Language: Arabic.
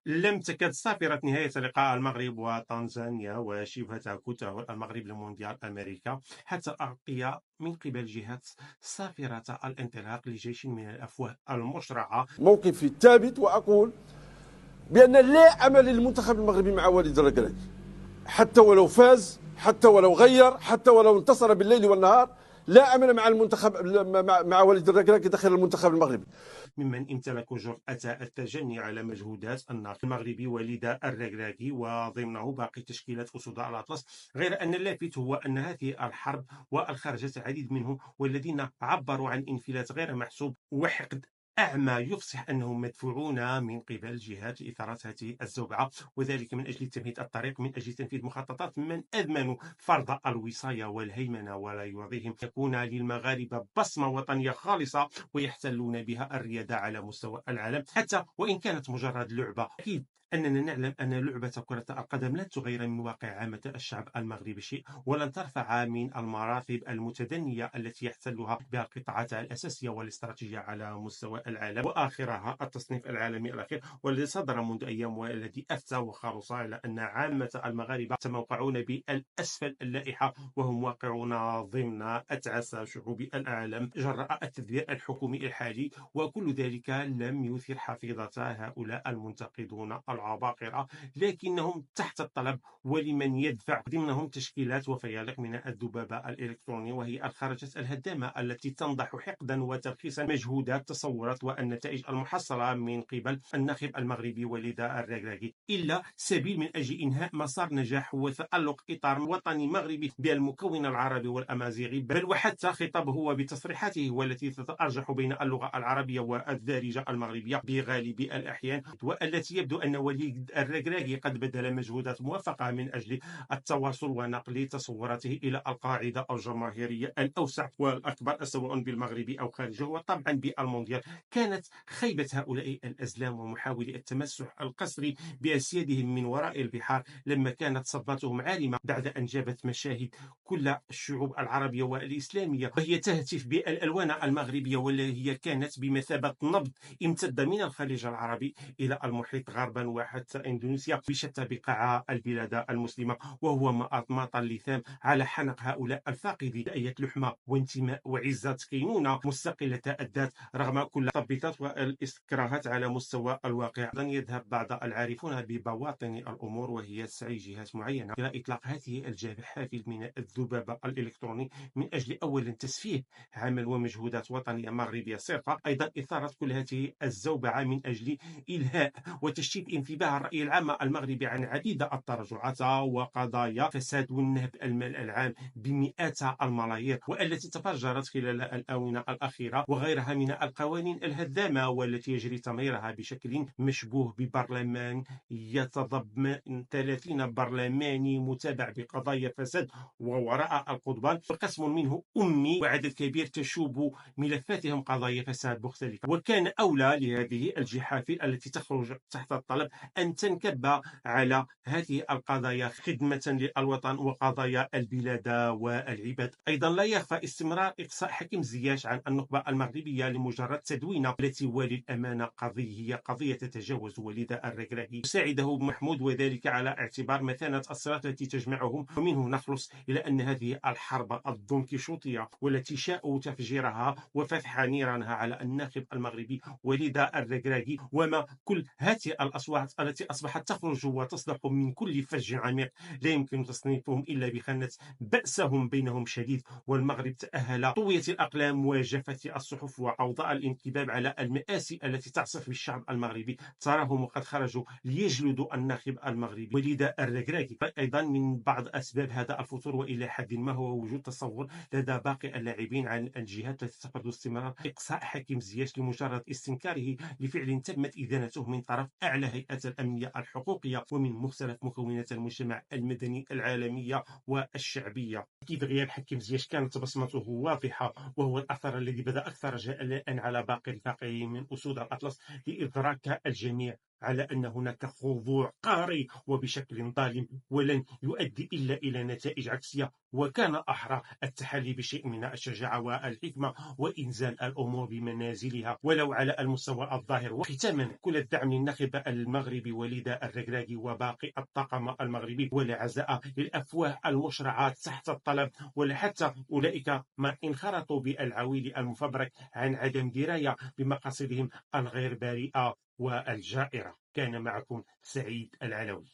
لم تكد صافرة نهاية لقاء المغرب وطنزانيا وشبه تهكته المغرب لمونديال أمريكا حتى أعطي من قبل جهات صافرة الانطلاق لجيش من الأفواه المشرعة. موقفي الثابت وأقول بأن لا أمل للمنتخب المغربي مع وليد الركراكي، حتى ولو فاز، حتى ولو غير، حتى ولو انتصر بالليل والنهار. لا أمل مع المنتخب مع وليد الركراكي داخل المنتخب المغربي. ممن امتلكوا جرأة التجني على مجهودات الناقد المغربي وليد الركراكي وضمنه باقي تشكيلات أسود الأطلس، غير أن اللافت هو أن هذه الحرب وخرجت العديد منهم والذين عبروا عن انفلات غير محسوب وحقد أعمى يفصح أنهم مدفوعون من قبل جهات لإثارة هذه الزوبعة، وذلك من أجل تمهيد الطريق، من أجل تنفيذ مخططات من أدمنوا فرض الوصاية والهيمنة، ولا يرضيهم يكون للمغاربة بصمة وطنية خالصة ويحتلون بها الريادة على مستوى العالم، حتى وإن كانت مجرد لعبة. أكيد أننا نعلم أن لعبة كرة القدم لن تغير من واقع عامة الشعب المغربي شيء، ولن ترفع من المراتب المتدنية التي يحتلها بها القطاعات الأساسية والاستراتيجية على مستوى العالم، وآخرها التصنيف العالمي الأخير والذي صدر منذ أيام والذي أفتى وخرص على أن عامة المغاربة سموقعون بالأسفل اللائحة وهم واقعون ضمن أتعس شعوب العالم جراء التدبير الحكومي الحالي، وكل ذلك لم يثر حفيظة هؤلاء المنتقدون العباقرة، لكنهم تحت الطلب ولمن يدفع ضمنهم تشكيلات وفيالق من الذبابة الإلكتروني، وهي الخرجات الهدامة التي تنضح حقدا وترخيصا مجهودات تصورت والنتائج المحصلة من قبل الناخب المغربي وليد الركراكي إلا سبيل من أجل إنهاء مسار نجاح وتألق إطار وطني مغربي بالمكون العربي والأمازيغي، بل وحتى خطابه وبتصريحاته والتي تتأرجح بين اللغة العربية والدارجة المغربية بغالب الأحيان، والتي يبدو أن وليد الركراكي قد بذل مجهودات موفقة من أجل التواصل ونقل تصوراته إلى القاعدة الجماهيرية الأوسع والأكبر سواء بالمغرب أو خارجه، وطبعا بالمونديال. كانت خيبة هؤلاء الأزلام ومحاولي التمسح القسري بأسيادهم من وراء البحار لما كانت صدمتهم عارمة بعد أن جابت مشاهد كل الشعوب العربية والإسلامية وهي تهتف بالألوان المغربية، والتي هي كانت بمثابة نبض امتد من الخليج العربي إلى المحيط غربا وحتى إندونيسيا بشتى بقاع البلاد المسلمة، وهو ماطى اللثام على حنق هؤلاء الفاقدين أية لحمة وانتماء وعزة كينونة مستقلة الذات رغم كل التثبيطات والإكراهات على مستوى الواقع. لن يذهب بعض العارفون ببواطن الأمور وهي تسعي جهات معينة إلى إطلاق هذه الحافل من الذبابة الإلكتروني من أجل أولا تسفيه عمل ومجهودات وطنية مغربية صرفة، أيضا إثارة كل هذه الزوبعة من أجل إلهاء وتشتيت انتباه الرأي العام المغربي عن عديد التراجعات وقضايا فساد والنهب المال العام بمئات الملايير والتي تفجرت خلال الآونة الأخيرة، وغيرها من القوانين الهدامة والتي يجري تمريرها بشكل مشبوه ببرلمان يتضمن 30 برلماني متابع بقضايا فساد ووراء القضبان، وقسم منه أمي وعدد كبير تشوب ملفاتهم قضايا فساد مختلفة. وكان أولى لهذه الجحافل التي تخرج تحت الطلب أن تنكب على هذه القضايا خدمة للوطن وقضايا البلاد والعباد. أيضا لا يخفى استمرار إقصاء حكيم زياش عن النخبة المغربية لمجرد تدوين التي وللأمانة هي قضية تتجاوز وليد الركراكي يساعده محمود، وذلك على اعتبار مثانة الصراط التي تجمعهم، ومنه نخلص إلى أن هذه الحرب الدونكيشوطية والتي شاءوا تفجيرها وفتح نيرانها على الناخب المغربي وليد الركراكي وما كل هذه الأصوات التي أصبحت تخرج وتصدق من كل فج عميق لا يمكن تصنيفهم إلا بخانة بأسهم بينهم شديد، والمغرب تأهل طويت الأقلام وجفت الصحف وأوضاع الانكباب على المآسي التي تعصف بالشعب المغربي. تراهم وقد خرجوا ليجلدوا الناخب المغربي وليد الركراكي. أيضا من بعض أسباب هذا الفتور وإلى حد ما هو وجود تصور لدى باقي اللاعبين عن الجهات التي تفرض استمرار إقصاء حكيم زياش لمجرد استنكاره لفعل تمت إدانته من طرف أعلى هيئات الأمنية الحقوقية ومن مختلف مكونات المجتمع المدني العالمية والشعبية. أكيد غياب حكيم زياش كانت بصمته واضحة، وهو الأثر الذي بدأ أكثر جلاء على باقي الفاقعين من أسود الأطلس لإدراك الجميع على أن هناك خضوع قاري وبشكل ظالم ولن يؤدي إلا إلى نتائج عكسية، وكان أحرى التحلي بشيء من الشجاعة والحكمة وإنزال الأمور بمنازلها ولو على المستوى الظاهر. وختاما، كل الدعم للناخب المغربي وليد الركراكي وباقي الطاقم المغربي، ولا عزاء للأفواه المشرعة تحت الطلب، ولا حتى أولئك ما انخرطوا بالعويل المفبرك عن عدم دراية بمقاصدهم الغير بريئة والجائرة. كان معكم سعيد العلوي.